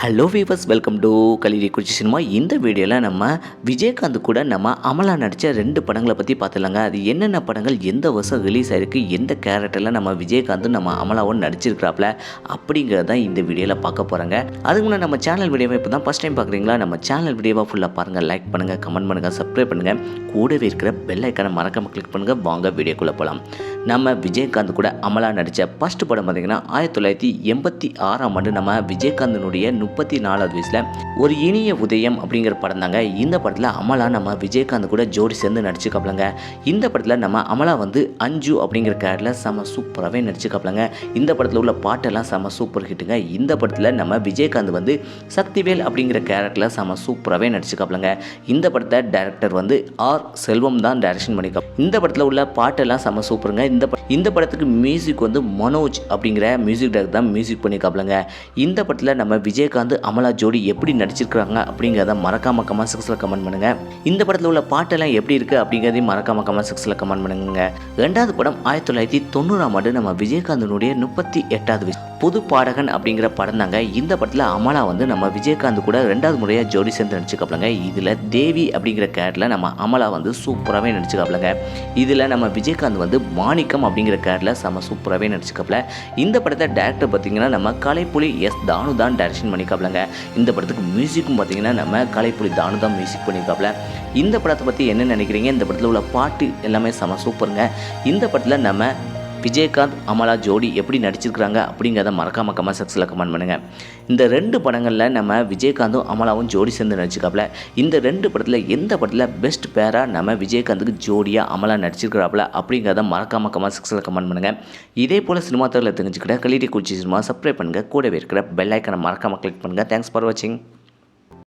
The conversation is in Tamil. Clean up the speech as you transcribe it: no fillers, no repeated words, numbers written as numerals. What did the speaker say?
Hello viewers, welcome to Kallidaikurichi cinema. இந்த வீடியோவில் நம்ம விஜயகாந்த் கூட நம்ம அமலா நடித்த 2 படங்களை பற்றி பார்த்துலாங்க. அது என்னென்ன படங்கள், எந்த வருஷம் ரிலீஸ் ஆகிருக்கு, எந்த கேரக்டரில் நம்ம விஜயகாந்தும் நம்ம அமலாவும் நடிச்சிருக்கிறாப்புல அப்படிங்கிறது தான் இந்த வீடியோவில் பார்க்க போகிறாங்க. அதுக்கு முன்னாடி நம்ம சேனல் வீடியோவை இப்போ தான் ஃபஸ்ட் டைம் பார்க்குறீங்களா, நம்ம சேனல் வீடியோவை ஃபுல்லாக பாருங்கள், லைக் பண்ணுங்கள், கமெண்ட் பண்ணுங்கள், சப்ஸ்கிரைப் பண்ணுங்கள், கூடவே இருக்கிற பெல் ஐக்கானை மறக்காமல் கிளிக் பண்ணுங்கள். வாங்க வீடியோக்குள்ளே போகலாம். நம்ம விஜயகாந்த் கூட அமலா நடித்த ஃபஸ்ட் படம் பார்த்திங்கன்னா 1986ஆம் ஆண்டு நம்ம விஜயகாந்தனுடைய 34வது வயசில் ஒரு இனிய உதயம் அப்படிங்கிற படம் தாங்க. இந்த படத்தில் அமலா நம்ம விஜயகாந்த் கூட ஜோடி சேர்ந்து நடிச்சுக்காப்லங்க. இந்த படத்தில் நம்ம அமலா வந்து அஞ்சு அப்படிங்கிற கேரக்டரில் செம சூப்பராகவே நடிச்சுக்காப்லங்க. இந்த படத்தில் உள்ள பாட்டெல்லாம் செம சூப்பர் ஹிட்டுங்க. இந்த படத்தில் நம்ம விஜயகாந்த் வந்து சக்திவேல் அப்படிங்கிற கேரக்டரில் செம சூப்பராகவே நடிச்சுக்காப்லங்க. இந்த படத்தை டைரக்டர் வந்து ஆர் செல்வம் தான் டைரக்ஷன் பண்ணிக்காப். இந்த படத்தில் உள்ள பாட்டெல்லாம் செம சூப்பருங்க. இந்த படத்துக்கு மியூசிக் வந்து மனோஜ் அப்படிங்கிற மியூசிக் டைரக்டர் தான் மியூசிக் பண்ணிக்காப்லங்க. இந்த படத்தில் நம்ம விஜயகாந்த் அமலா ஜோடி எப்படி நடிச்சிருக்காங்க அப்படிங்கிறத மறக்காம கமெண்ட் செக்ஷனில் கமெண்ட் பண்ணுங்க. இந்த படத்தில் உள்ள பாட்டெல்லாம் எப்படி இருக்குது அப்படிங்கிறதையும் மறக்காம கமெண்ட் செக்ஷனில் கமெண்ட் பண்ணுங்க. ரெண்டாவது படம் 1990ஆம் ஆண்டு நம்ம விஜயகாந்தனுடைய 38வது வயசு புது பாடகன் அப்படிங்கிற படம் தாங்க. இந்த படத்தில் அமலா வந்து நம்ம விஜயகாந்த் கூட 2வது முறையாக ஜோடி சேர்ந்து நடிச்சுக்காப்லங்க. இதில் தேவி அப்படிங்கிற கேரக்டரில் நம்ம அமலா வந்து சூப்பராகவே நடிச்சுக்காப்லங்க. இதில் நம்ம விஜயகாந்த் வந்து மாணிக்கம் அப்படிங்கிற கேரக்டரில் செம சூப்பராகவே நடிச்சுக்காப்ல. இந்த படத்தை டேரக்டர் பார்த்திங்கன்னா நம்ம கலைப்புலி எஸ் தானு தான் டைரக்ஷன் பண்ணிக்காப்லங்க. இந்த படத்துக்கு மியூசிக்கும் பார்த்திங்கன்னா நம்ம கலைப்புலி தானு தான் மியூசிக் பண்ணிக்காப்ல. இந்த படத்தை பற்றி என்ன நினைக்கிறீங்க? இந்த படத்தில் உள்ள பாட்டு எல்லாமே செம சூப்பருங்க. இந்த படத்தில் நம்ம விஜயகாந்த் அமலா ஜோடி எப்படி நடிச்சிருக்கிறாங்க அப்படிங்கிறத மறக்காமல் கமெண்ட் செக்ஷனில் கமெண்ட் பண்ணுங்கள். இந்த 2 படங்களில் நம்ம விஜயகாந்தும் அமலாவும் ஜோடி சேர்ந்து நடிச்சுக்காப்புல. இந்த 2 படத்தில் எந்த படத்தில் பெஸ்ட் பேராக நம்ம விஜயகாந்துக்கு ஜோடியாக அமலா நடிச்சிருக்கிறாப்புல அப்படிங்கிறத மறக்காமல் கமெண்ட் செக்ஷனில் கமெண்ட் பண்ணுங்கள். இதே போல் சினிமா தகவலை தெரிஞ்சுக்கிட்ட கலிடி குறிச்சி சினிமா சப்ஸ்கிரைப் பண்ணுங்கள். கூடவே இருக்கிற பெல் ஐக்கானை மறக்காமல் கிளிக் பண்ணுங்கள். தேங்க்ஸ் ஃபார் வாட்சிங்.